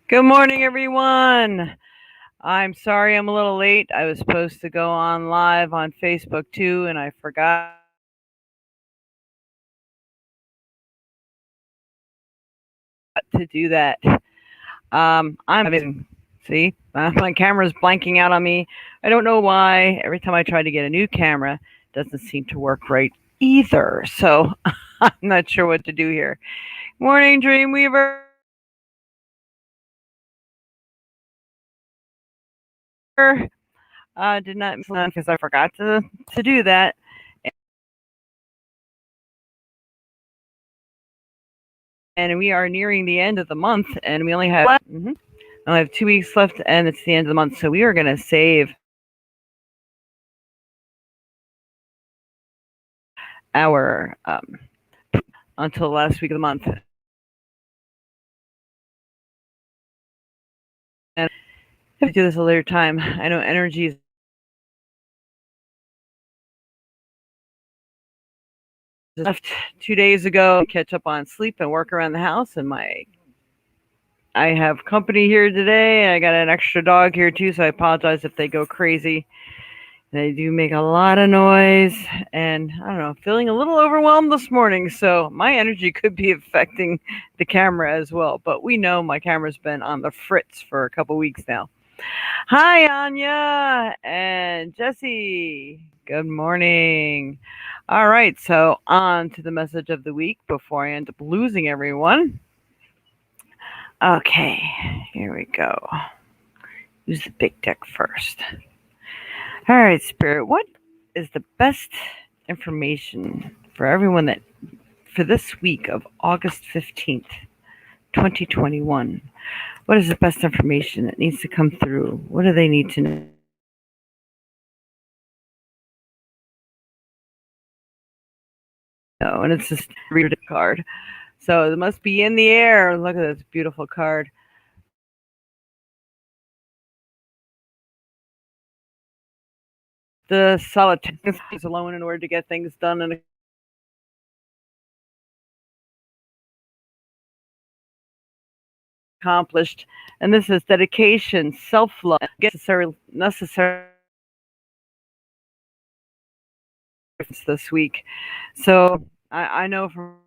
Good morning, everyone. I'm sorry I'm a little late. I was supposed to go on live on Facebook too, and I forgot to do that. I'm having, see, my camera's blanking out on me. I don't know why. Every time I try to get a new camera, it doesn't seem to work right either. So I'm not sure what to do here. Morning, Dreamweaver. Did not miss none because I forgot to do that. And we are nearing the end of the month, and we only have 2 weeks left, and it's the end of the month. So we are going to save our until the last week of the month. And if we do this a later time, I know energy is left 2 days ago. Catch up on sleep and work around the house, and I have company here today. I got an extra dog here too, so I apologize if they go crazy. They do make a lot of noise, and I don't know, feeling a little overwhelmed this morning, so my energy could be affecting the camera as well. But we know my camera's been on the fritz for a couple weeks now. Hi, Anya and Jesse. Good morning. All right, so on to the message of the week before I end up losing everyone. Okay, here we go. Use the big deck first. All right, Spirit, what is the best information for everyone that for this week of August 15th, 2021? What is the best information that needs to come through? What do they need to know? And it's just read a card. So it must be in the air. Look at this beautiful card. The solitude is alone in order to get things done and accomplished. And this is dedication, self-love, necessary this week. So I know from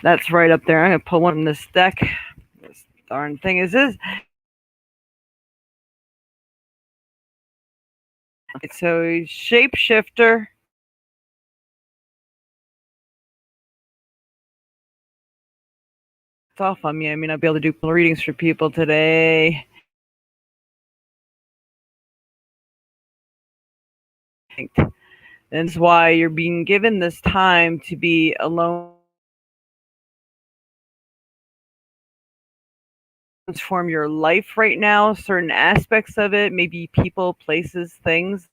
that's right up there. I'm gonna pull one from this deck. This darn thing is this. So shapeshifter. It's off on me. I mean, I'll be able to do readings for people today. That's why you're being given this time to be alone. Transform your life right now, certain aspects of it, maybe people, places, things,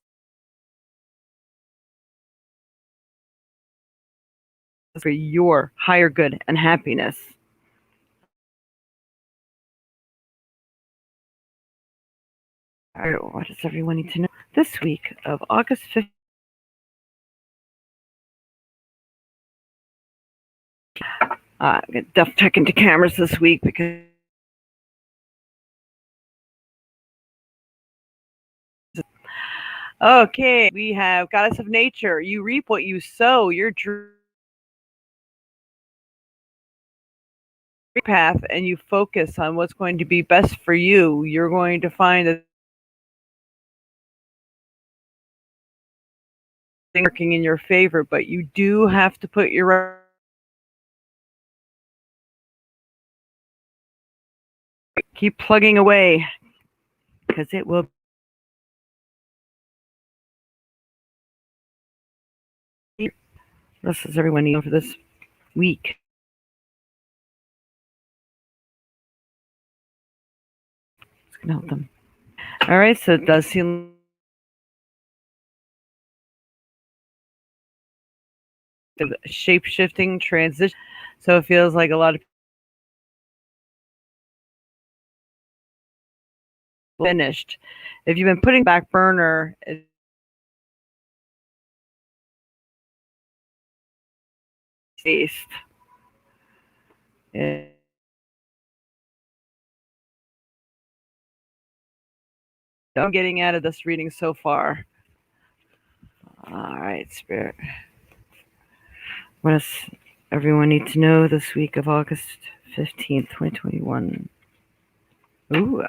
for your higher good and happiness. All right, what does everyone need to know this week of August 5th? I'm going to check into cameras this week because okay, we have Goddess of Nature. You reap what you sow. Your path, and you focus on what's going to be best for you. You're going to find that things working in your favor, but you do have to put your keep plugging away because it will. This is everyone needing for this week. It's gonna help them. All right, so it does seem shape shifting transition. So it feels like a lot of finished. If you've been putting back burner, it's And I'm getting out of this reading so far. All right, Spirit. What does everyone need to know this week of August 15th, 2021? Ooh.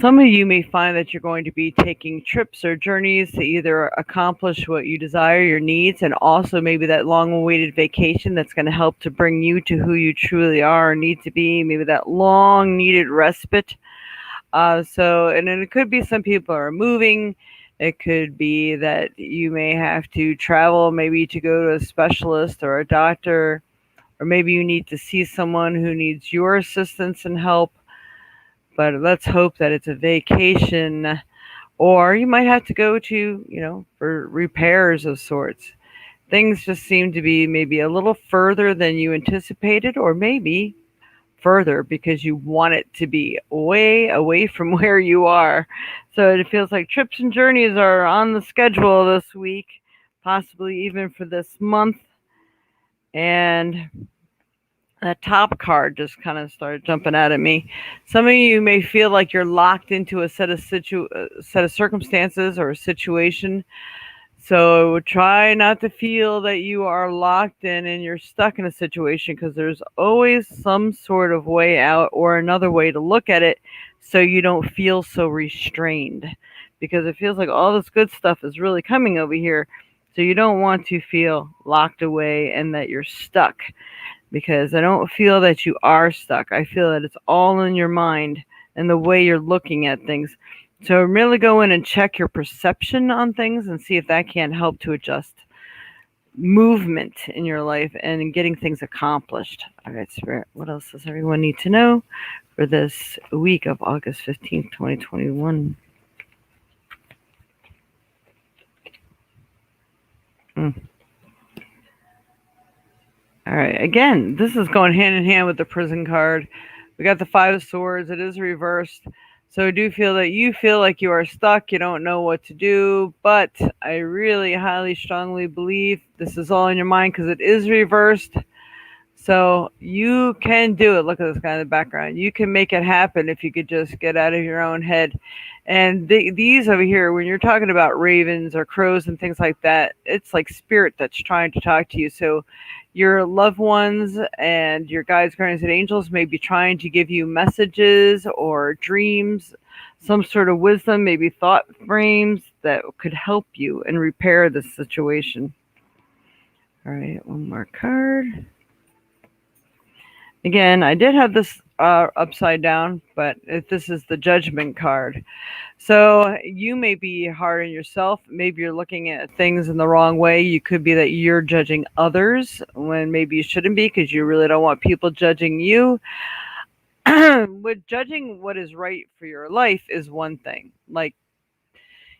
Some of you may find that you're going to be taking trips or journeys to either accomplish what you desire, your needs, and also maybe that long awaited vacation that's going to help to bring you to who you truly are or need to be, maybe that long needed respite. And then it could be some people are moving. It could be that you may have to travel, maybe to go to a specialist or a doctor, or maybe you need to see someone who needs your assistance and help. But let's hope that it's a vacation, or you might have to go to, for repairs of sorts. Things just seem to be maybe a little further than you anticipated, or maybe further because you want it to be way away from where you are. So it feels like trips and journeys are on the schedule this week, possibly even for this month. And that top card just kind of started jumping out at me. Some of you may feel like you're locked into a set of circumstances or a situation. So try not to feel that you are locked in and you're stuck in a situation, because there's always some sort of way out or another way to look at it so you don't feel so restrained. Because it feels like all this good stuff is really coming over here. So you don't want to feel locked away and that you're stuck, because I don't feel that you are stuck. I feel that it's all in your mind and the way you're looking at things. So really go in and check your perception on things and see if that can't help to adjust movement in your life and getting things accomplished. All right, Spirit, what else does everyone need to know for this week of August 15th, 2021? All right. Again, this is going hand in hand with the prison card. We got the Five of Swords. It is reversed. So I do feel that you feel like you are stuck. You don't know what to do. But I really highly, strongly believe this is all in your mind because it is reversed. So you can do it. Look at this guy in the background. You can make it happen if you could just get out of your own head. And these over here, when you're talking about ravens or crows and things like that, it's like spirit that's trying to talk to you. So your loved ones and your guides, guardians, and angels may be trying to give you messages or dreams, some sort of wisdom, maybe thought frames that could help you and repair this situation. All right, one more card. Again, I did have this upside down, but this is the Judgment card. So you may be hard on yourself. Maybe you're looking at things in the wrong way. You could be that you're judging others when maybe you shouldn't be, because you really don't want people judging you. With judging what is right for your life is one thing. Like,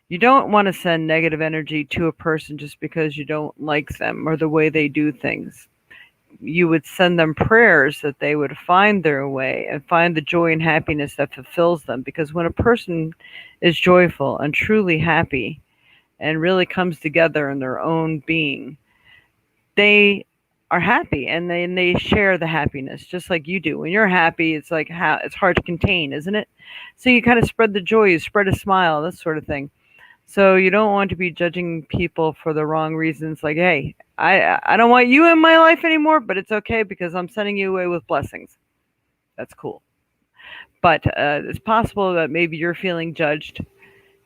you don't want to send negative energy to a person just because you don't like them or the way they do things. You would send them prayers that they would find their way and find the joy and happiness that fulfills them. Because when a person is joyful and truly happy and really comes together in their own being, they are happy and they share the happiness just like you do. When you're happy, it's like it's hard to contain, isn't it? So you kind of spread the joy, you spread a smile, that sort of thing. So you don't want to be judging people for the wrong reasons. Like, hey, I don't want you in my life anymore, but it's okay because I'm sending you away with blessings. That's cool. But it's possible that maybe you're feeling judged.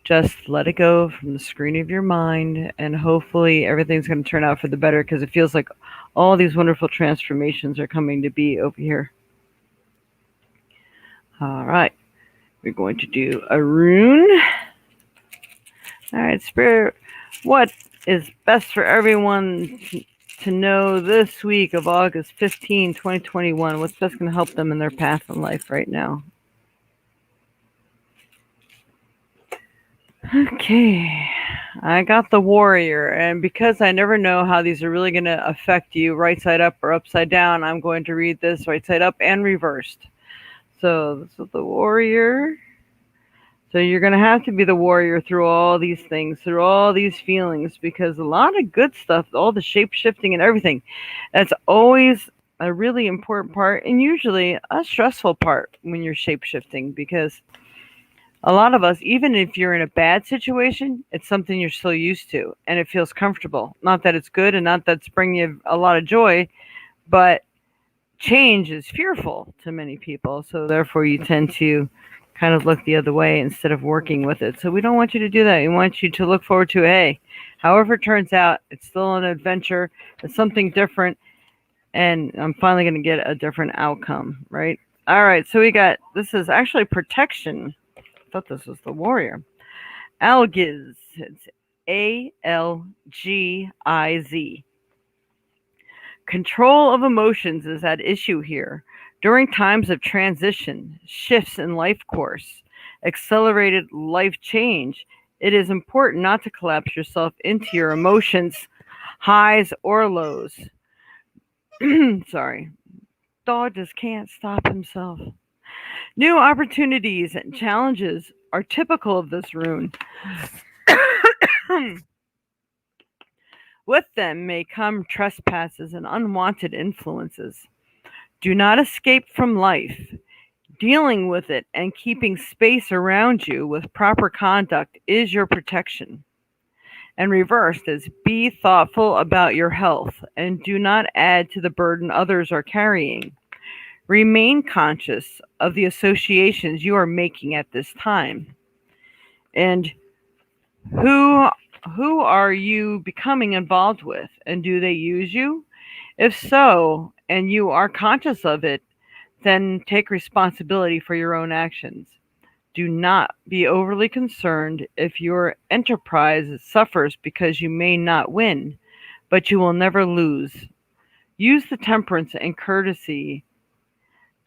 Just let it go from the screen of your mind, and hopefully everything's going to turn out for the better, because it feels like all these wonderful transformations are coming to be over here. All right. We're going to do a rune. All right, Spirit, what is best for everyone to know this week of August 15, 2021? What's best going to help them in their path in life right now? Okay, I got the Warrior, and because I never know how these are really going to affect you, right side up or upside down, I'm going to read this right side up and reversed. So this is the Warrior. So you're going to have to be the warrior through all these things, through all these feelings, because a lot of good stuff, all the shape shifting and everything, that's always a really important part and usually a stressful part when you're shape shifting because a lot of us, even if you're in a bad situation, it's something you're still used to and it feels comfortable. Not that it's good and not that it's bringing you a lot of joy, but change is fearful to many people. So therefore, you tend to kind of look the other way instead of working with it. So we don't want you to do that. We want you to look forward to, hey, however it turns out, it's still an adventure. It's something different, and I'm finally going to get a different outcome, right? All right, so we got this is actually protection. I thought this was the warrior. Algiz. It's Algiz. Control of emotions is at issue here. During times of transition, shifts in life course, accelerated life change, it is important not to collapse yourself into your emotions, highs or lows. Sorry. Dog just can't stop himself. New opportunities and challenges are typical of this rune. With them may come trespasses and unwanted influences. Do not escape from life. Dealing with it and keeping space around you with proper conduct is your protection. And reversed is be thoughtful about your health and do not add to the burden others are carrying. Remain conscious of the associations you are making at this time. And who who are you becoming involved with and do they use you? If so, and you are conscious of it, then take responsibility for your own actions. Do not be overly concerned if your enterprise suffers because you may not win, but you will never lose. Use the temperance and courtesy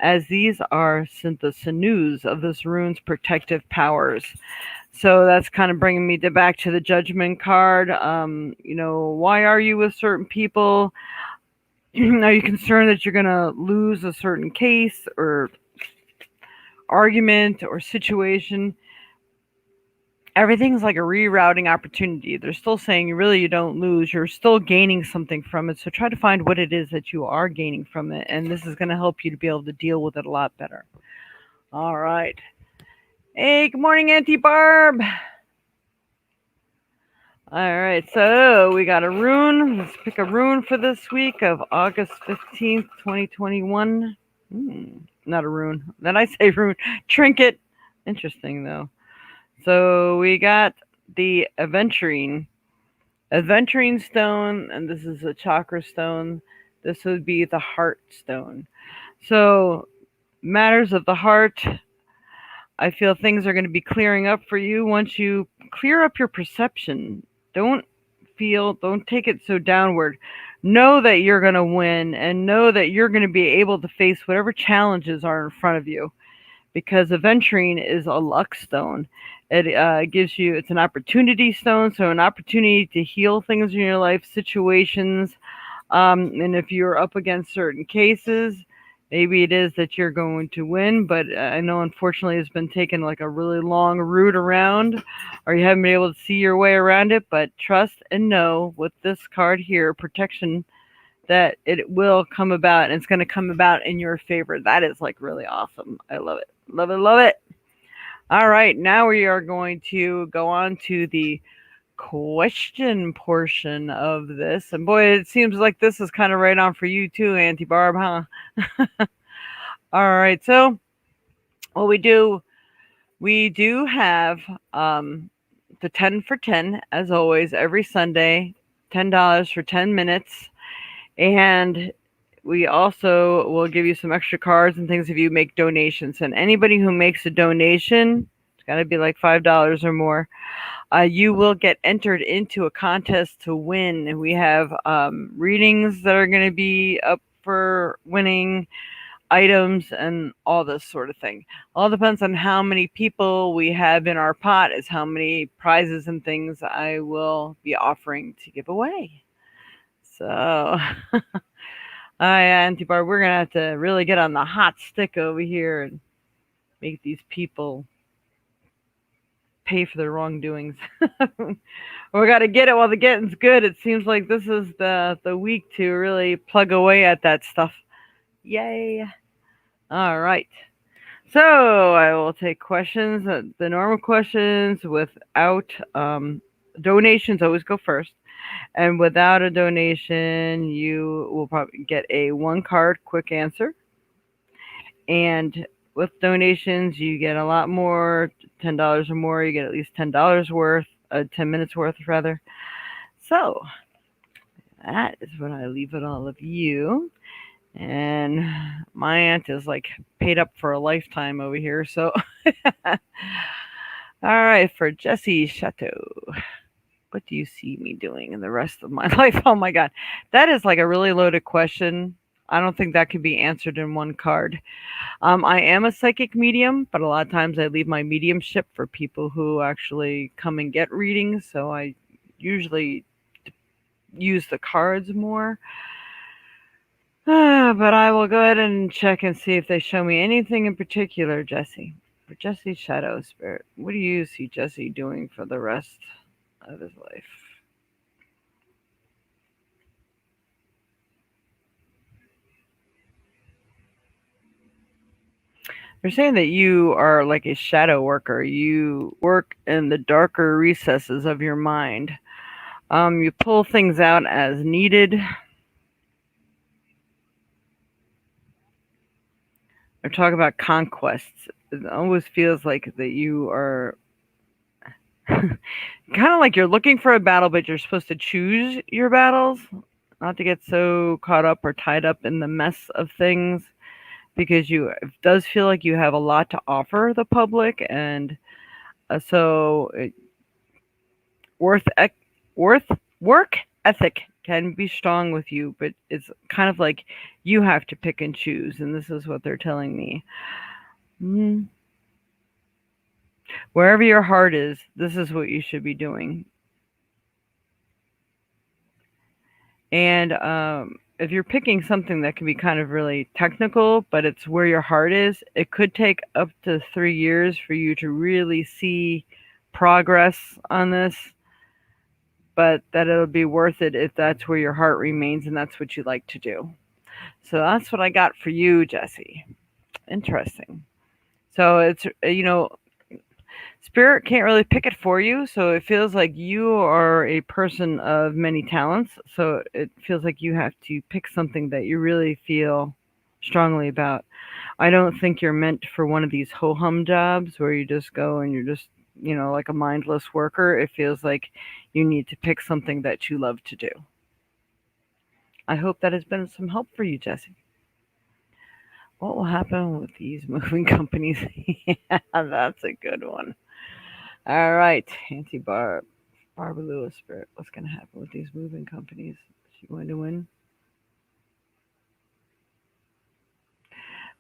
as these are the sinews of this rune's protective powers. So that's kind of bringing me back to the judgment card. Why are you with certain people? Are you concerned that you're going to lose a certain case or argument or situation? Everything's like a rerouting opportunity. They're still saying you don't lose. You're still gaining something from it. So try to find what it is that you are gaining from it. And this is going to help you to be able to deal with it a lot better. All right. Hey, good morning, Auntie Barb. All right, so we got a rune. Let's pick a rune for this week of August 15th, 2021. Not a rune. Then I say rune. Trinket. Interesting, though. So we got the aventurine. Aventurine stone, and this is a chakra stone. This would be the heart stone. So, matters of the heart. I feel things are going to be clearing up for you once you clear up your perception. Don't take it so downward. Know that you're going to win and know that you're going to be able to face whatever challenges are in front of you because aventurine is a luck stone. It gives you, it's an opportunity stone, so an opportunity to heal things in your life, situations. And if you're up against certain cases, maybe it is that you're going to win, but I know unfortunately it's been taking like a really long route around, or you haven't been able to see your way around it, but trust and know with this card here, protection, that it will come about and it's going to come about in your favor. That is like really awesome. I love it. Love it, love it. All right, now we are going to go on to the question portion of this. And boy, it seems like this is kind of right on for you too, Auntie Barb, huh? All right, so what we do have the 10 for 10, as always, every Sunday, $10 for 10 minutes. And we also will give you some extra cards and things if you make donations. And anybody who makes a donation, it's got to be like $5 or more, you will get entered into a contest to win. And we have readings that are going to be up for winning, items, and all this sort of thing. All depends on how many people we have in our pot is how many prizes and things I will be offering to give away. So... Auntie Barb, we're going to have to really get on the hot stick over here and make these people pay for their wrongdoings. We got to get it while the getting's good. It seems like this is the week to really plug away at that stuff. Yay. All right. So I will take questions, the normal questions without donations always go first. And without a donation, you will probably get a one card quick answer. And with donations, you get a lot more, $10 or more. You get at least $10 worth, 10 minutes worth, rather. So that is when I leave it all of you. And my aunt is like paid up for a lifetime over here. So, all right, for Jesse Chateau, what do you see me doing in the rest of my life? Oh my God, that is like a really loaded question. I don't think that can be answered in one card. I am a psychic medium, but a lot of times I leave my mediumship for people who actually come and get readings. So I usually use the cards more. But I will go ahead and check and see if they show me anything in particular, Jesse. For Jesse's Shadow Spirit, what do you see Jesse doing for the rest of his life? They're saying that you are like a shadow worker. You work in the darker recesses of your mind. You pull things out as needed. Or talk about conquests. It always feels like that you are kind of like you're looking for a battle, but you're supposed to choose your battles, not to get so caught up or tied up in the mess of things, because it does feel like you have a lot to offer the public, and worth ec- worth work ethic can be strong with you, but it's kind of like you have to pick and choose, and this is what they're telling me. Mm. Wherever your heart is, this is what you should be doing. And if you're picking something that can be kind of really technical, but it's where your heart is, it could take up to 3 years for you to really see progress on this, but that it'll be worth it if that's where your heart remains and that's what you like to do. So that's what I got for you, Jesse. Interesting. So it's, Spirit can't really pick it for you, so it feels like you are a person of many talents. So it feels like you have to pick something that you really feel strongly about. I don't think you're meant for one of these ho hum jobs where you just go and you're just, like a mindless worker. It feels like you need to pick something that you love to do. I hope that has been some help for you, Jesse. What will happen with these moving companies? Yeah, that's a good one. All right, Auntie Barbara Lewis Spirit. What's going to happen with these moving companies? Is she going to win?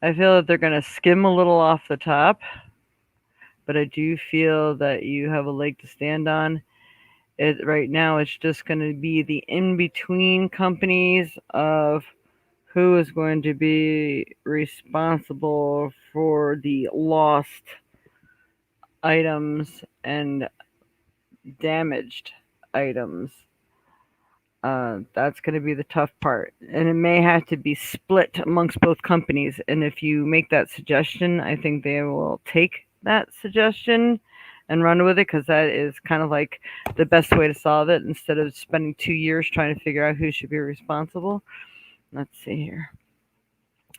I feel that they're going to skim a little off the top, but I do feel that you have a leg to stand on. Right now, it's just going to be the in between companies of who is going to be responsible for the lost items and damaged items. That's going to be the tough part. And it may have to be split amongst both companies. And if you make that suggestion, I think they will take that suggestion and run with it, because that is kind of like the best way to solve it instead of spending 2 years trying to figure out who should be responsible. Let's see here.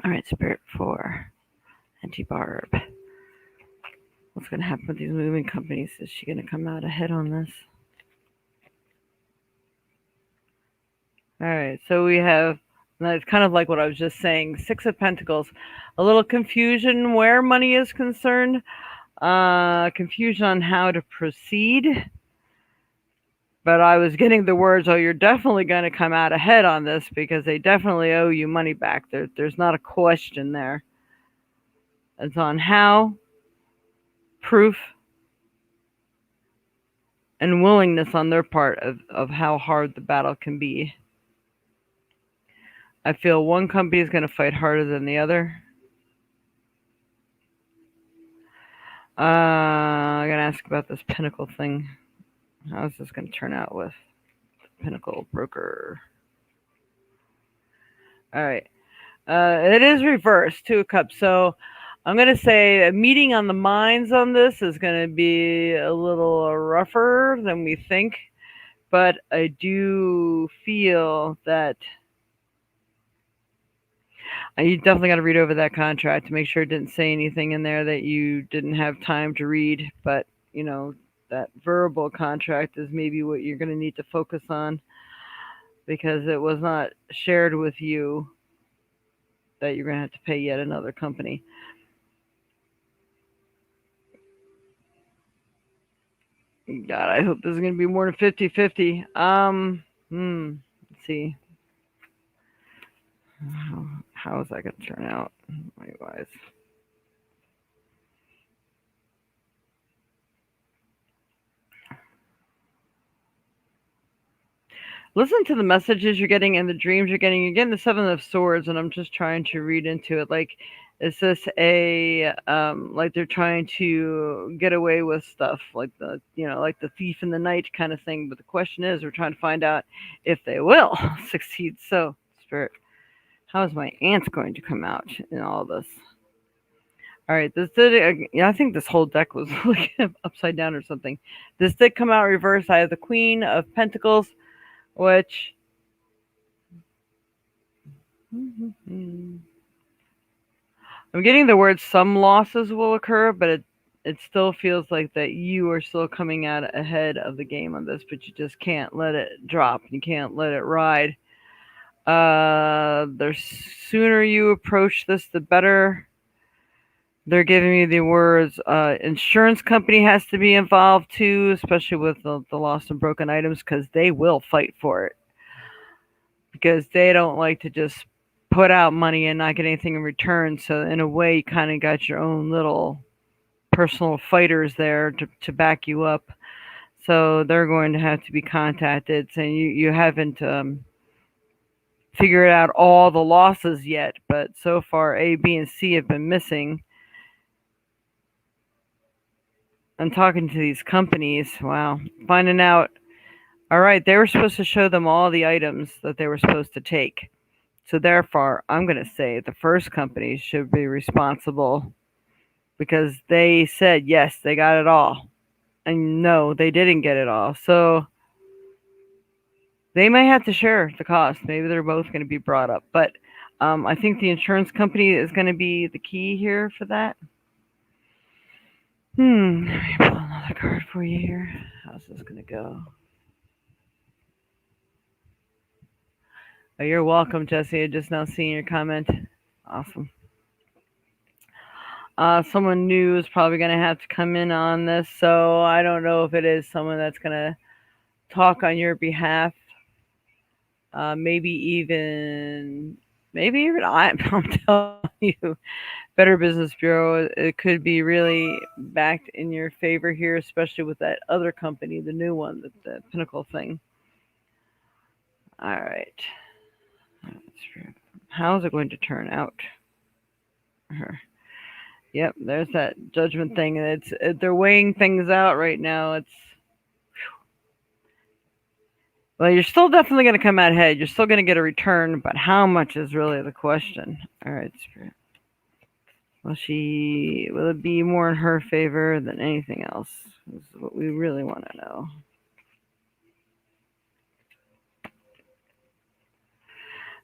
All right, Spirit 4, Auntie Barb. What's going to happen with these moving companies? Is she going to come out ahead on this? All right, so we have, it's kind of like what I was just saying, Six of Pentacles. A little confusion where money is concerned, confusion on how to proceed. But I was getting the words, oh, you're definitely going to come out ahead on this because they definitely owe you money back. There's not a question there. It's on how, proof, and willingness on their part of how hard the battle can be. I feel one company is going to fight harder than the other. I'm going to ask about this Pinnacle thing. How's this going to turn out with Pinnacle Broker? All right. It is reversed, 2 of Cups. So I'm gonna say a meeting on the minds on this is gonna be a little rougher than we think, but I do feel that you definitely got to read over that contract to make sure it didn't say anything in there that you didn't have time to read. But you know that verbal contract is maybe what you're going to need to focus on because it was not shared with you that you're going to have to pay yet another company. God, I hope this is going to be more than 50-50. Let's see. How is that going to turn out? Wise. Listen to the messages you're getting and the dreams you're getting. You're getting the Seven of Swords, and I'm just trying to read into it. Like, is this a like they're trying to get away with stuff, like like the thief in the night kind of thing? But the question is, we're trying to find out if they will succeed. So, Spirit, how is my aunt going to come out in all this? All right, this did. Yeah, I think this whole deck was like upside down or something. This did come out reversed. I have the Queen of Pentacles, which I'm getting the word some losses will occur, but it still feels like that you are still coming out ahead of the game on this, but you just can't let it drop. You can't let it ride. The sooner you approach this, the better. They're giving me the words insurance company has to be involved too, especially with the lost and broken items, because they will fight for it. Because they don't like to just put out money and not get anything in return. So in a way, you kind of got your own little personal fighters there to back you up. So they're going to have to be contacted, saying you haven't figured out all the losses yet, but so far A, B, and C have been missing. I'm talking to these companies. Wow, finding out. All right, they were supposed to show them all the items that they were supposed to take. So therefore, I'm going to say the first company should be responsible because they said yes, they got it all, and no, they didn't get it all. So they may have to share the cost. Maybe they're both going to be brought up, but I think the insurance company is going to be the key here for that. Let me pull another card for you here. How's this going to go? Oh, you're welcome, Jesse. I just now seeing your comment. Awesome. Someone new is probably going to have to come in on this, so I don't know if it is someone that's going to talk on your behalf. Maybe even I'm telling you, Better Business Bureau, it could be really backed in your favor here, especially with that other company, the new one, the Pinnacle thing. All right. How's it going to turn out? Yep, there's that judgment thing. They're weighing things out right now. Well, you're still definitely going to come out ahead. You're still going to get a return, but how much is really the question. All right, Spirit. Will it be more in her favor than anything else? This is what we really want to know.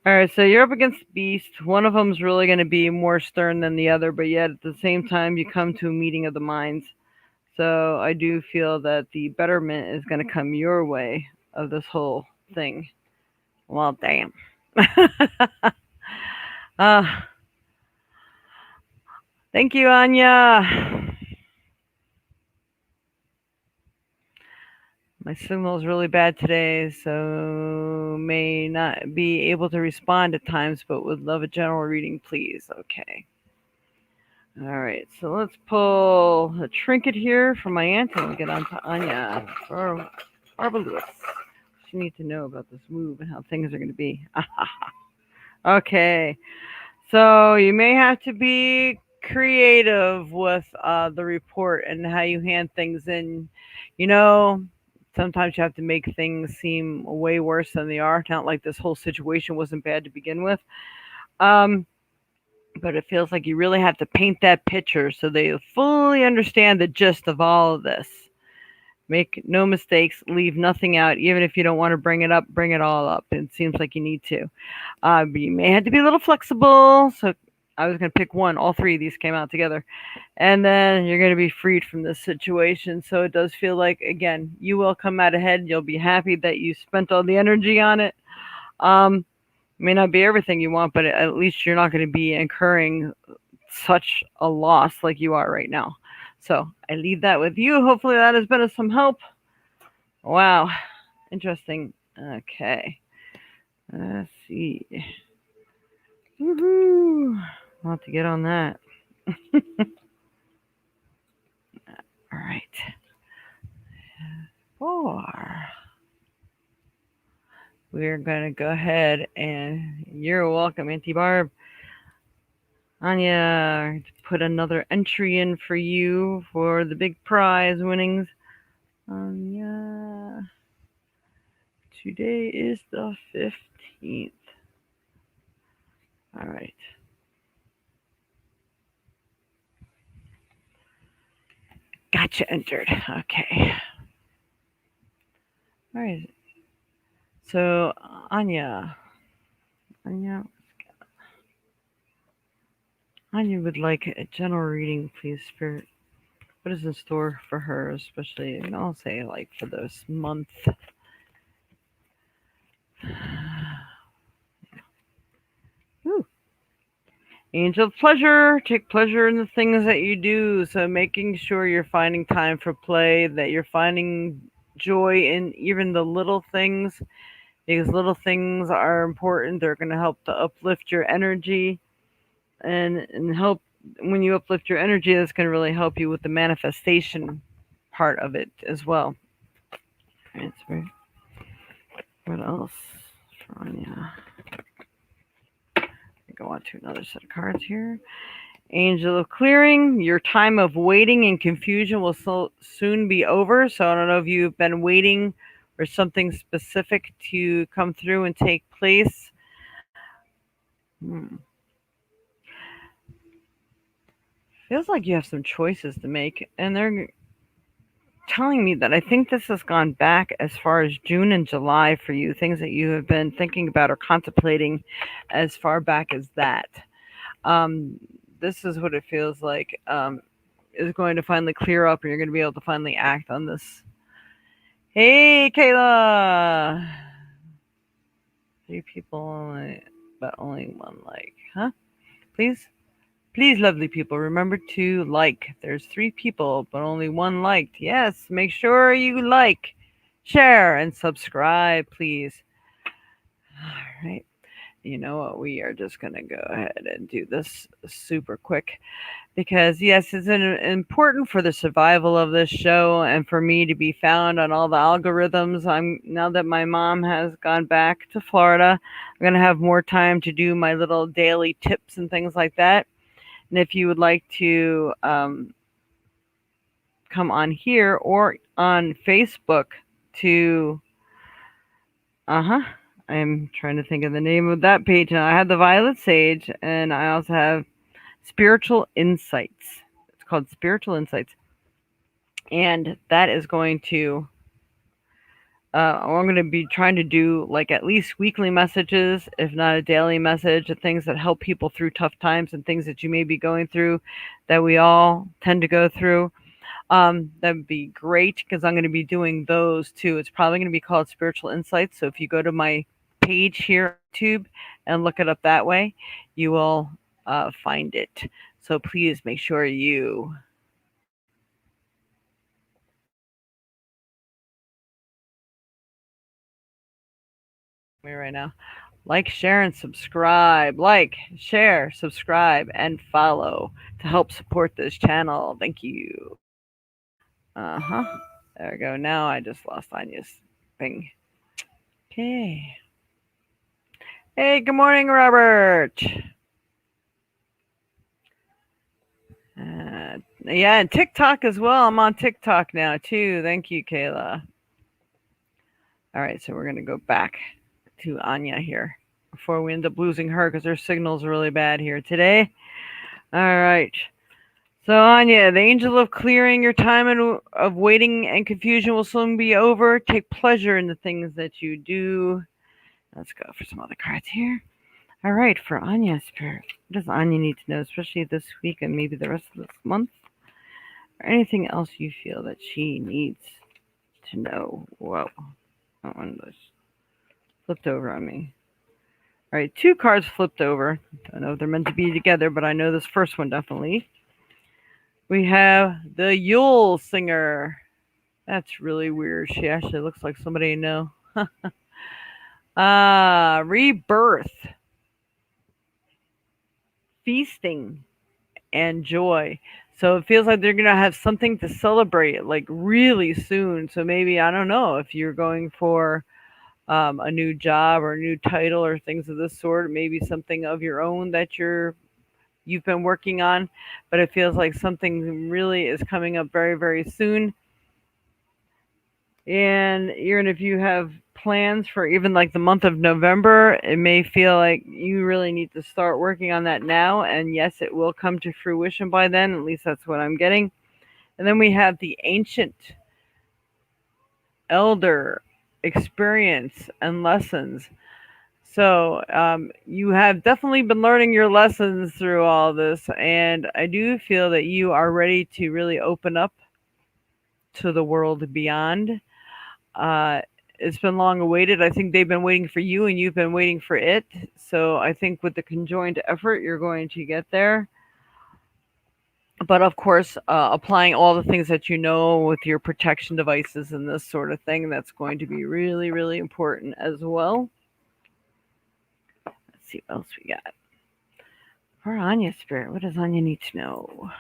All right, so you're up against Beast. One of them's really going to be more stern than the other, but yet at the same time, you come to a meeting of the minds. So I do feel that the betterment is going to come your way of this whole thing. Well, damn. uh, Thank you, Anya. My signal is really bad today, so may not be able to respond at times, but would love a general reading, please. Okay. All right, so let's pull a trinket here from my aunt and we'll get on to Anya. Marvelous. You need to know about this move and how things are going to be. Okay. So you may have to be creative with the report and how you hand things in. You know, sometimes you have to make things seem way worse than they are. Not like this whole situation wasn't bad to begin with. But it feels like you really have to paint that picture so they fully understand the gist of all of this. Make no mistakes, leave nothing out. Even if you don't want to bring it up, bring it all up. It seems like you need to. But you may have to be a little flexible. So I was going to pick one. All three of these came out together. And then you're going to be freed from this situation. So it does feel like, again, you will come out ahead. You'll be happy that you spent all the energy on it. May not be everything you want, but at least you're not going to be incurring such a loss like you are right now. So I leave that with you. Hopefully that has been of some help. Wow. Interesting. Okay. Let's see. Woohoo. I'll have to get on that. All right. 4. We're going to go ahead and you're welcome, Auntie Barb. Anya, put another entry in for you for the big prize winnings. Anya, today is the 15th. All right. Gotcha entered. Okay. All right. So, Anya would like a general reading, please, for what is in store for her, especially, and I'll say like for this month. Ooh. Angel of pleasure, take pleasure in the things that you do. So making sure you're finding time for play, that you're finding joy in even the little things, because little things are important. They're going to help to uplift your energy and help when you uplift your energy. That's going to really help you with the manifestation part of it as well. Transfer. What else? Anya. Go on to another set of cards here. Angel of clearing. Your time of waiting and confusion will soon be over. So I don't know if you've been waiting for something specific to come through and take place. Feels like you have some choices to make, and they're telling me that I think this has gone back as far as June and July for you, things that you have been thinking about or contemplating as far back as that. This is what it feels like is going to finally clear up, and you're going to be able to finally act on this. Hey, Kayla! 3 people only, but only 1 like, huh? Please? Please, lovely people, remember to like. There's 3 people, but only 1 liked. Yes, make sure you like, share, and subscribe, please. All right. You know what? We are just going to go ahead and do this super quick because, yes, it's important for the survival of this show and for me to be found on all the algorithms. Now that my mom has gone back to Florida, I'm going to have more time to do my little daily tips and things like that. And if you would like to come on here or on Facebook to, I'm trying to think of the name of that page now. I have the Violet Sage, and I also have Spiritual Insights. It's called Spiritual Insights. And that is going to, I'm going to be trying to do like at least weekly messages, if not a daily message, of things that help people through tough times and things that you may be going through that we all tend to go through. That would be great because I'm going to be doing those too. It's probably going to be called Spiritual Insights. So if you go to my page here on YouTube and look it up that way, you will find it. So please make sure you me right now. Like, share, and subscribe. Like, share, subscribe, and follow to help support this channel. Thank you. There we go. Now I just lost Anya's thing. Okay. Hey, good morning, Robert. Yeah, and TikTok as well. I'm on TikTok now, too. Thank you, Kayla. All right, so we're going to go back to Anya here. before we end up losing her because her signal's really bad here today. All right. So, Anya, the angel of clearing your time and of waiting and confusion will soon be over. Take pleasure in the things that you do. Let's go for some other cards here. All right, for Anya Spirit, what does Anya need to know, especially this week and maybe the rest of this month? Or anything else you feel that she needs to know? Whoa, that one was flipped over on me. All right, two cards flipped over. I don't know if they're meant to be together, but I know this first one definitely. We have the Yule Singer. That's really weird. She actually looks like somebody I know. Rebirth, feasting, and joy. So it feels like they're going to have something to celebrate like really soon. So maybe, I don't know, if you're going for a new job or a new title or things of this sort, maybe something of your own that you've been working on, but it feels like something really is coming up very, very soon. And even if you have plans for even like the month of November, it may feel like you really need to start working on that now. And yes, it will come to fruition by then. At least that's what I'm getting. And then we have the ancient elder experience and lessons. So you have definitely been learning your lessons through all this. And I do feel that you are ready to really open up to the world beyond. Uh, it's been long awaited. I think they've been waiting for you and you've been waiting for it. So I think with the conjoined effort, you're going to get there. But of course, applying all the things that you know with your protection devices and this sort of thing, that's going to be really, really important as well. Let's see what else we got. For Anya Spirit, what does Anya need to know?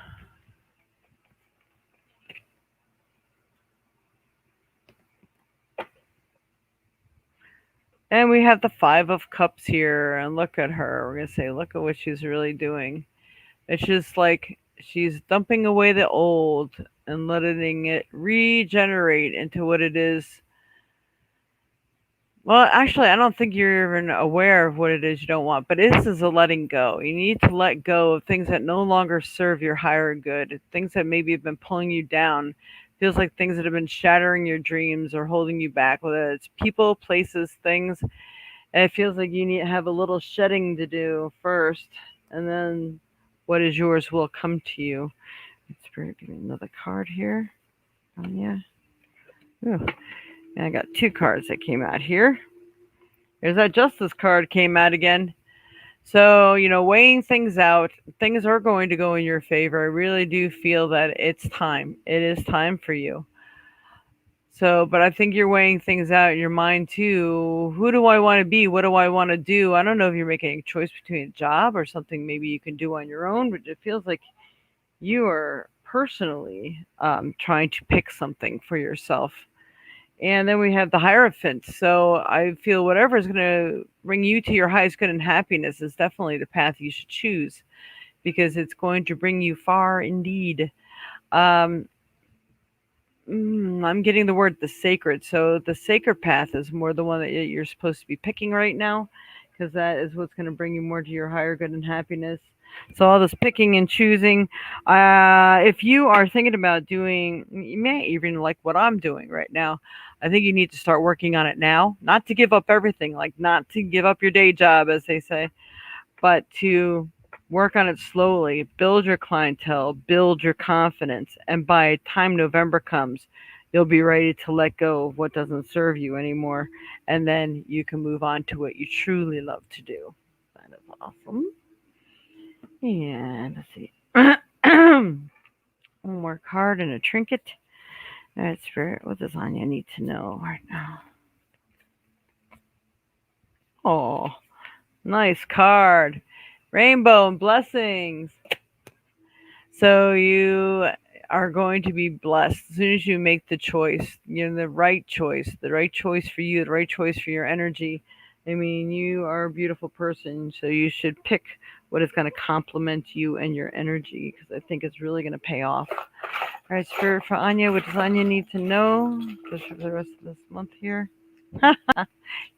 And we have the Five of Cups here, and look at her. We're going to say, look at what she's really doing. It's just like she's dumping away the old and letting it regenerate into what it is. Well, actually, I don't think you're even aware of what it is you don't want, but this is a letting go. You need to let go of things that no longer serve your higher good, things that maybe have been pulling you down. Feels like things that have been shattering your dreams or holding you back, whether it's people, places, things. And it feels like you need to have a little shedding to do first, and then what is yours will come to you. Spirit, give me another card here. Yeah. Ooh. And I got two cards that came out here. There's that Justice card came out again. So, weighing things out, things are going to go in your favor. I really do feel that it's time. It is time for you. So, but I think you're weighing things out in your mind too. Who do I want to be? What do I want to do? I don't know if you're making a choice between a job or something maybe you can do on your own, but it feels like you are personally trying to pick something for yourself. And then we have the Hierophant. So I feel whatever is going to bring you to your highest good and happiness is definitely the path you should choose because it's going to bring you far indeed. Um, I'm getting the word the sacred. So the sacred path is more the one that you're supposed to be picking right now because that is what's going to bring you more to your higher good and happiness. So all this picking and choosing. If you are thinking about doing, you may even like what I'm doing right now. I think you need to start working on it now. Not to give up everything, like not to give up your day job, as they say, but to work on it slowly, build your clientele, build your confidence, and by the time November comes, you'll be ready to let go of what doesn't serve you anymore, and then you can move on to what you truly love to do. That is awesome. And let's see. One more card and a trinket. All right, Spirit, what does Anya need to know right now? Oh, nice card. Rainbow and blessings. So you are going to be blessed as soon as you make the choice. The right choice, the right choice for you, the right choice for your energy. I mean, you are a beautiful person, so you should pick what is going to complement you and your energy because I think it's really going to pay off. All right, Spirit for Anya, what does Anya need to know just for the rest of this month here?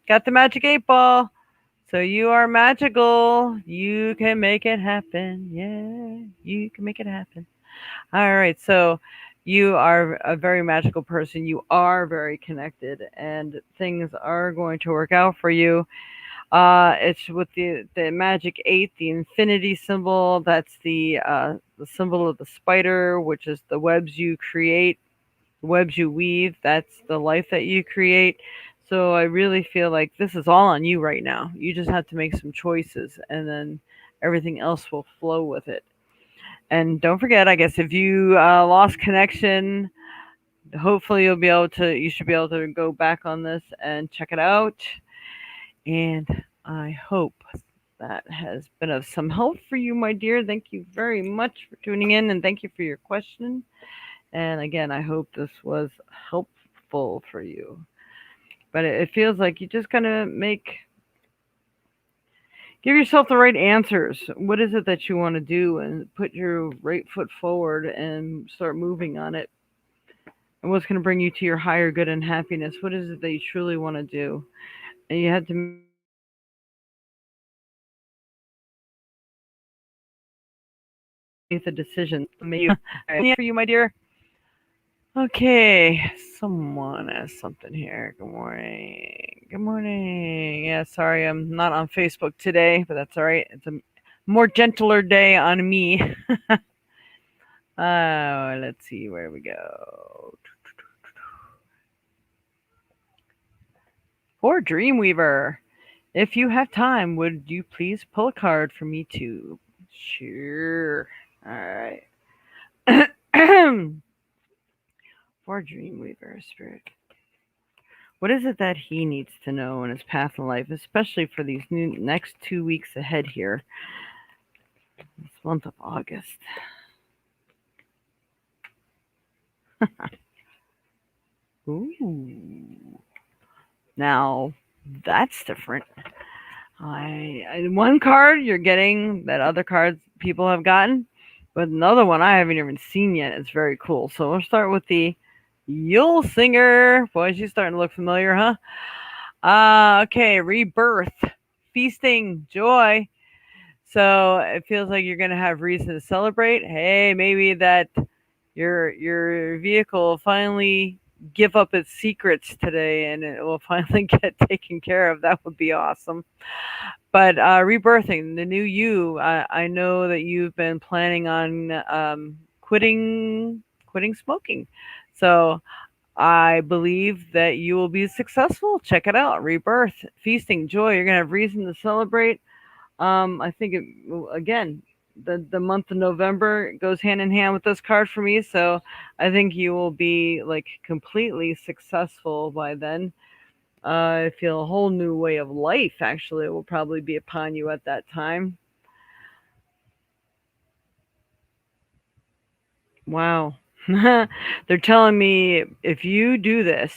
Got the magic 8 ball. So you are magical. You can make it happen. Yeah, you can make it happen. All right. So you are a very magical person. You are very connected, and things are going to work out for you. It's with the magic eight, the infinity symbol. That's the symbol of the spider, which is the webs you create, webs you weave. That's the life that you create. So I really feel like this is all on you right now. You just have to make some choices, and then everything else will flow with it. And don't forget, I guess if you lost connection, hopefully you'll be able to. You should be able to go back on this and check it out. And I hope that has been of some help for you, my dear. Thank you very much for tuning in, and thank you for your question. And again, I hope this was helpful for you. But it feels like you just gotta give yourself the right answers. What is it that you want to do, and put your right foot forward and start moving on it. And what's going to bring you to your higher good and happiness? What is it that you truly want to do? And you have to make the decision. For you, my dear. Okay, someone has something here. Good morning. Good morning. Yeah, sorry, I'm not on Facebook today, but that's all right. It's a more gentler day on me. Let's see where we go. For Dreamweaver, if you have time, would you please pull a card for me too? Sure. All right. For Dreamweaver, Spirit. What is it that he needs to know in his path in life, especially for these next 2 weeks ahead here, this month of August? Ooh. Now, that's different. One card you're getting that other cards people have gotten, but another one I haven't even seen yet. It's very cool. So we'll start with the Yule Singer. Boy, she's starting to look familiar, huh? Okay, rebirth, feasting, joy. So it feels like you're gonna have reason to celebrate. Hey, maybe that your vehicle will finally give up its secrets today, and it will finally get taken care of. That would be awesome. But rebirthing, the new you. I know that you've been planning on quitting smoking. So I believe that you will be successful. Check it out. Rebirth, feasting, joy. You're gonna have reason to celebrate. I think again, the month of November goes hand in hand with this card for me. So I think you will be like completely successful by then. I feel a whole new way of life actually will probably be upon you at that time. Wow. They're telling me if you do this,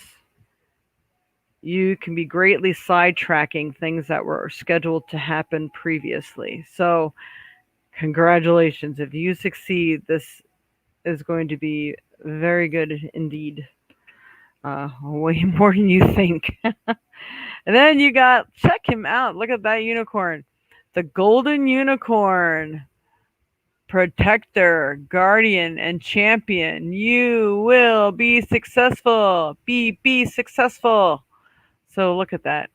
you can be greatly sidetracking things that were scheduled to happen previously. So, congratulations. If you succeed, this is going to be very good indeed. Way more than you think. And then you got, check him out. Look at that unicorn. The golden unicorn. Protector, guardian, and champion. You will be successful. Be successful. So look at that.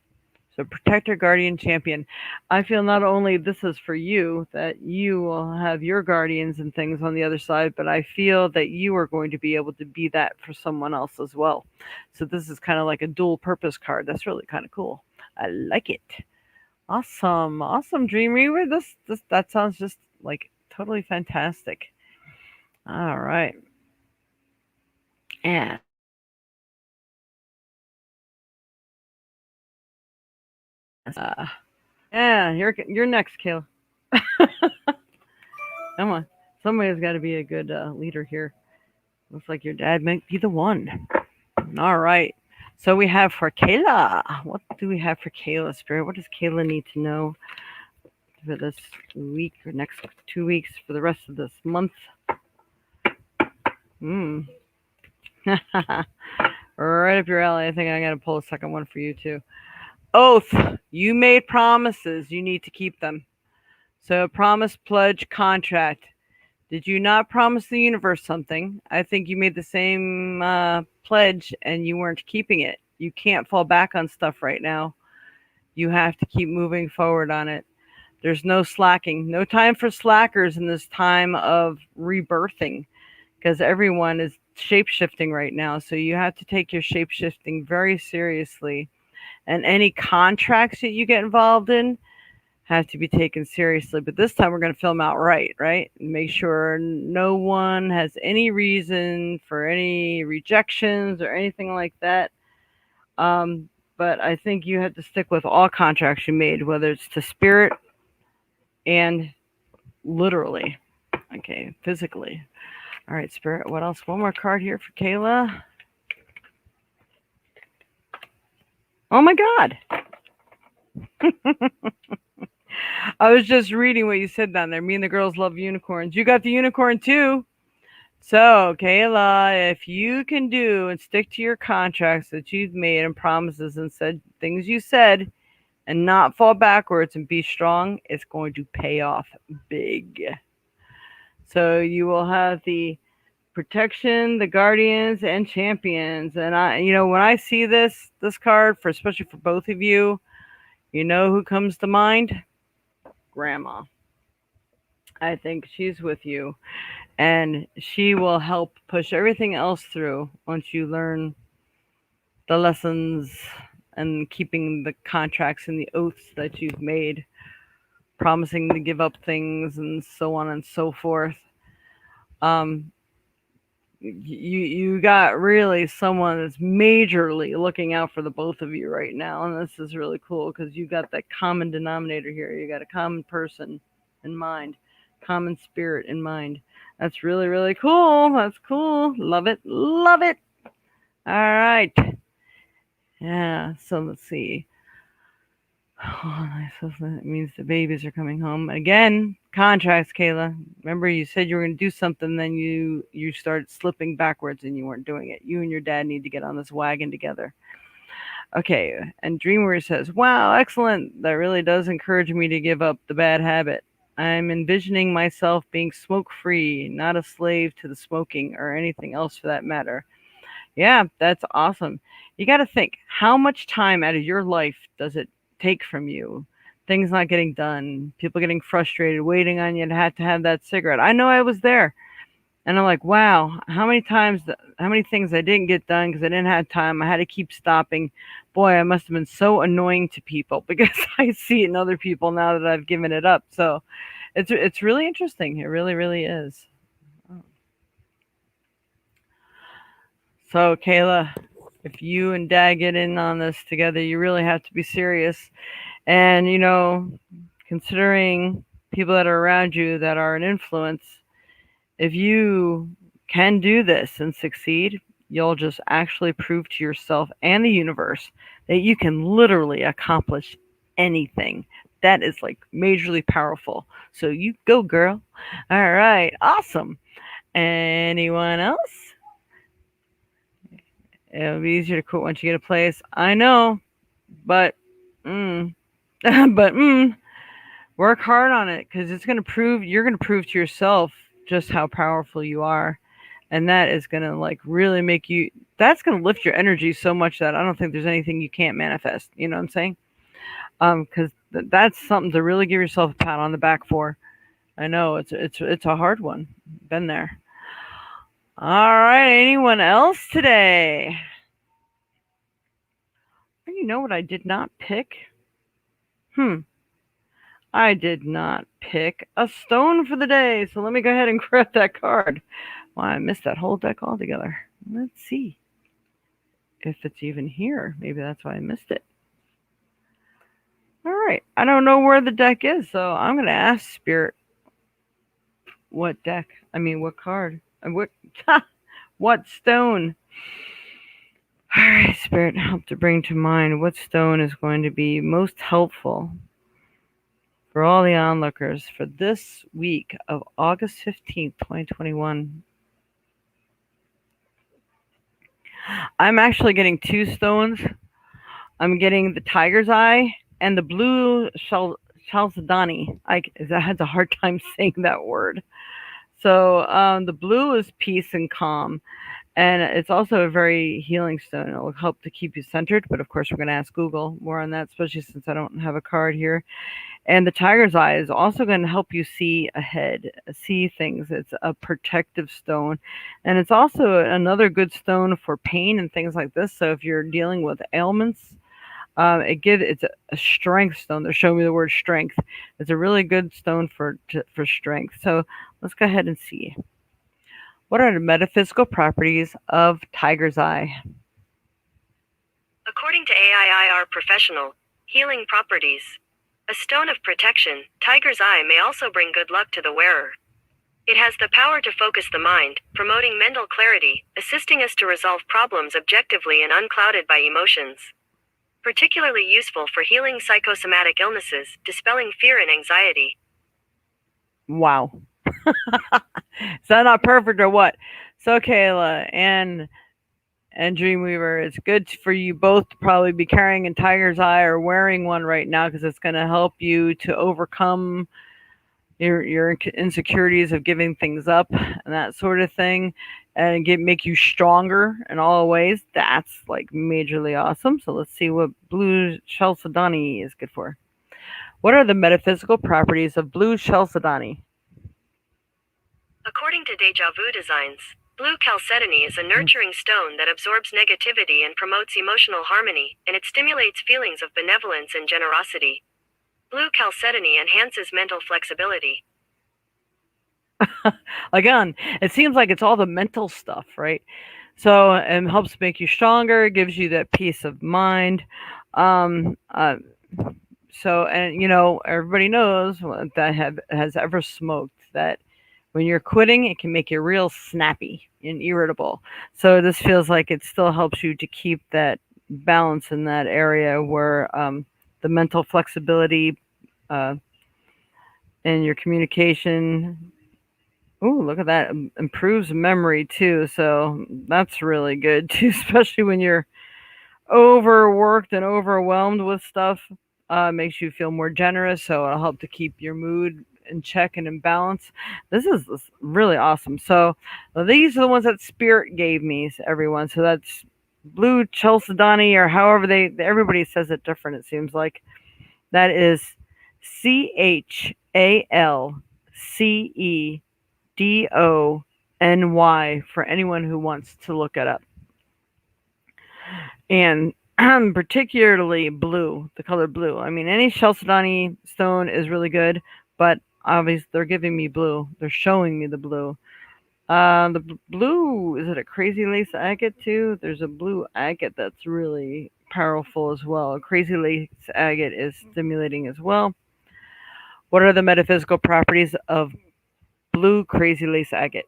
So protector, guardian, champion. I feel not only this is for you, that you will have your guardians and things on the other side, but I feel that you are going to be able to be that for someone else as well. So this is kind of like a dual purpose card. That's really kind of cool. I like it. Awesome. Awesome, Dream Reaver. This that sounds just like totally fantastic. All right. And uh, yeah, you're next, Kayla. Come on. Somebody's got to be a good leader here. Looks like your dad might be the one. All right. So we have for Kayla. What do we have for Kayla, Spirit? What does Kayla need to know for this week or next 2 weeks for the rest of this month? Hmm. Right up your alley. I think I'm going to pull a second one for you, too. Oath. You made promises. You need to keep them. So, promise, pledge, contract. Did you not promise the universe something? I think you made the same pledge and you weren't keeping it. You can't fall back on stuff right now. You have to keep moving forward on it. There's no slacking. No time for slackers in this time of rebirthing because everyone is shape shifting right now. So you have to take your shape shifting very seriously. And any contracts that you get involved in have to be taken seriously. But this time we're going to film out right? Make sure no one has any reason for any rejections or anything like that. Um, but I think you have to stick with all contracts you made, whether it's to spirit and literally. Okay, physically. All right, spirit. What else? One more card here for Kayla. Oh my God. I was just reading what you said down there. Me and the girls love unicorns. You got the unicorn too. So, Kayla, if you can do and stick to your contracts that you've made and promises and said things you said and not fall backwards and be strong, it's going to pay off big. So, you will have the protection, the guardians, and champions. And when I see this card for especially for both of you, you know who comes to mind? Grandma. I think she's with you and she will help push everything else through once you learn the lessons and keeping the contracts and the oaths that you've made, promising to give up things and so on and so forth. Um, you got really someone that's majorly looking out for the both of you right now, and this is really cool because you got that common denominator here. You got a common person in mind, common spirit in mind. That's really really cool. That's cool. Love it. Love it. All right. Yeah. So let's see. Oh, so that means the babies are coming home again. Contracts, Kayla. Remember, you said you were going to do something, then you started slipping backwards, and you weren't doing it. You and your dad need to get on this wagon together. Okay. And Dreamweaver says, "Wow, excellent. That really does encourage me to give up the bad habit. I'm envisioning myself being smoke free, not a slave to the smoking or anything else for that matter." Yeah, that's awesome. You got to think how much time out of your life does it take from you? Things not getting done, people getting frustrated, waiting on you to have that cigarette. I know I was there. And I'm like, wow, how many things I didn't get done because I didn't have time. I had to keep stopping. Boy, I must have been so annoying to people because I see it in other people now that I've given it up. So it's really interesting. It really, really is. So, Kayla, if you and Dad get in on this together, you really have to be serious. And, considering people that are around you that are an influence, if you can do this and succeed, you'll just actually prove to yourself and the universe that you can literally accomplish anything. That is like majorly powerful. So you go, girl. All right. Awesome. Anyone else? It'll be easier to quit once you get a place. I know, but but work hard on it because you're gonna prove to yourself just how powerful you are, and that is gonna like really make you. That's gonna lift your energy so much that I don't think there's anything you can't manifest. You know what I'm saying? Because that's something to really give yourself a pat on the back for. I know it's a hard one. Been there. All right. Anyone else today? You know what I did not pick? I did not pick a stone for the day. So let me go ahead and grab that card. Well, I missed that whole deck altogether. Let's see if it's even here. Maybe that's why I missed it. All right. I don't know where the deck is, so I'm going to ask Spirit what deck. I mean, what card? What stone? All right, Spirit, help to bring to mind what stone is going to be most helpful for all the onlookers for this week of August 15th, 2021. I'm actually getting two stones. I'm getting the tiger's eye and the blue chalcedony. I had a hard time saying that word. So the blue is peace and calm, and it's also a very healing stone. It will help to keep you centered. But of course, we're going to ask Google more on that, especially since I don't have a card here. And the tiger's eye is also going to help you see ahead, see things. It's a protective stone. And it's also another good stone for pain and things like this. So if you're dealing with ailments, it's a strength stone. They're showing me the word strength. It's a really good stone for strength. So let's go ahead and see. What are the metaphysical properties of tiger's eye? According to AIIR Professional, healing properties. A stone of protection, tiger's eye may also bring good luck to the wearer. It has the power to focus the mind, promoting mental clarity, assisting us to resolve problems objectively and unclouded by emotions. Particularly useful for healing psychosomatic illnesses, dispelling fear and anxiety. Wow. Is that not perfect or what? So, Kayla and Dreamweaver, it's good for you both to probably be carrying a tiger's eye or wearing one right now because it's going to help you to overcome your insecurities of giving things up and that sort of thing, and make you stronger in all ways. That's like majorly awesome. So let's see what blue chalcedony is good for. What are the metaphysical properties of blue chalcedony? According to Deja Vu Designs, blue chalcedony is a nurturing stone that absorbs negativity and promotes emotional harmony, and it stimulates feelings of benevolence and generosity. Blue chalcedony enhances mental flexibility. Again, it seems like it's all the mental stuff, right? So it helps make you stronger, gives you that peace of mind. Um, uh, and everybody knows that has ever smoked that when you're quitting, it can make you real snappy and irritable. So this feels like it still helps you to keep that balance in that area where the mental flexibility uh, and your communication. Ooh, look at that. Improves memory too. So that's really good too, especially when you're overworked and overwhelmed with stuff. Makes you feel more generous. So it'll help to keep your mood in check and in balance. This is really awesome. So these are the ones that Spirit gave me, everyone. So that's blue chalcedony, or however everybody says it different, it seems like. That is ChalcedOny for anyone who wants to look it up. And particularly blue, the color blue. I mean, any chalcedony stone is really good, but obviously they're giving me blue. They're showing me the blue. Blue, is it a crazy lace agate too? There's a blue agate that's really powerful as well. A crazy lace agate is stimulating as well. What are the metaphysical properties of blue crazy lace agate?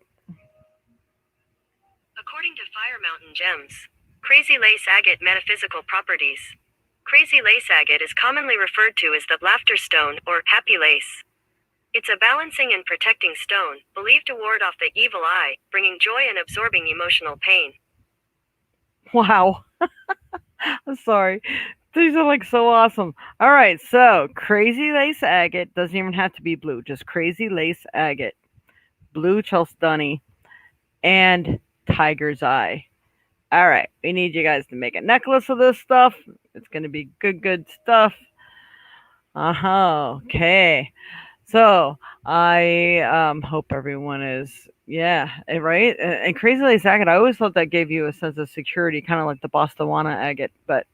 According to Fire Mountain Gems, crazy lace agate metaphysical properties. Crazy lace agate is commonly referred to as the laughter stone or happy lace. It's a balancing and protecting stone, believed to ward off the evil eye, bringing joy and absorbing emotional pain. Wow. I'm sorry. These are like so awesome. All right, so crazy lace agate doesn't even have to be blue, just crazy lace agate, blue chalcedony, and tiger's eye. All right, we need you guys to make a necklace of this stuff. It's going to be good stuff. Okay. So I hope everyone is, yeah, right. And crazy lace agate, I always thought that gave you a sense of security, kind of like the Botswana agate, but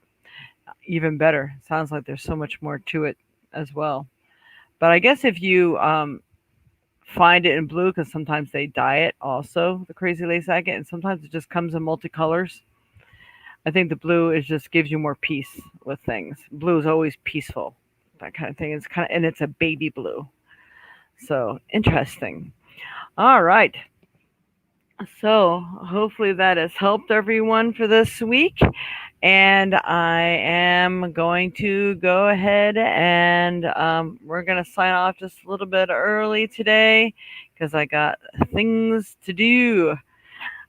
even better. Sounds like there's so much more to it as well. But I guess if you find it in blue, because sometimes they dye it also, the crazy lace agate, and sometimes it just comes in multicolors. I think the blue is just gives you more peace with things. Blue is always peaceful, that kind of thing. It's kind of, and it's a baby blue. So interesting. All right. So hopefully that has helped everyone for this week. And I am going to go ahead and we're going to sign off just a little bit early today because I got things to do.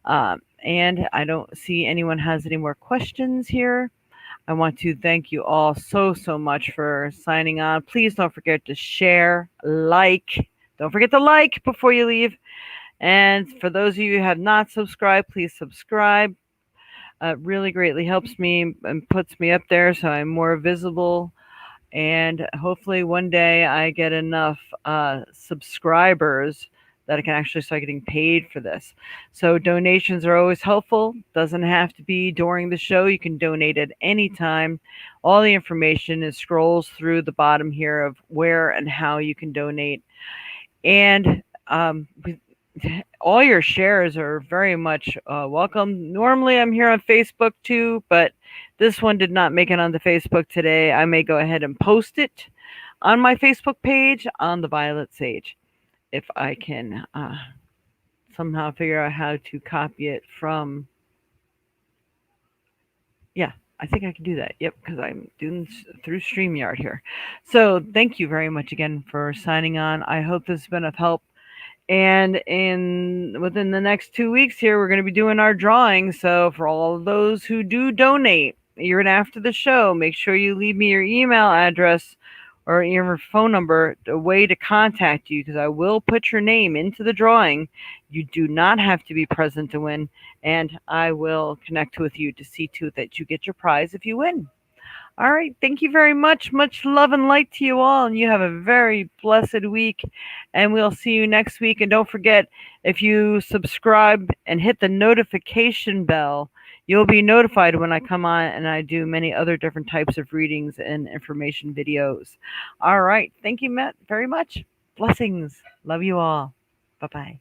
And I don't see anyone has any more questions here. I want to thank you all so much for signing on. Please don't forget to share, like. Don't forget to like before you leave. And for those of you who have not subscribed, please subscribe. It really greatly helps me and puts me up there so I'm more visible. And hopefully one day I get enough subscribers that I can actually start getting paid for this. So donations are always helpful. Doesn't have to be during the show. You can donate at any time. All the information is scrolls through the bottom here of where and how you can donate. And all your shares are very much welcome. Normally, I'm here on Facebook too, but this one did not make it onto Facebook today. I may go ahead and post it on my Facebook page on the Violet Sage if I can somehow figure out how to copy it from. Yeah, I think I can do that. Yep, because I'm doing through StreamYard here. So thank you very much again for signing on. I hope this has been of help. And within the next 2 weeks here, we're going to be doing our drawing. So for all of those who do donate, even after the show, make sure you leave me your email address or your phone number, a way to contact you, because I will put your name into the drawing. You do not have to be present to win, and I will connect with you to see to it that you get your prize if you win. All right. Thank you very much. Much love and light to you all. And you have a very blessed week. And we'll see you next week. And don't forget, if you subscribe and hit the notification bell, you'll be notified when I come on and I do many other different types of readings and information videos. All right. Thank you, Matt, very much. Blessings. Love you all. Bye bye.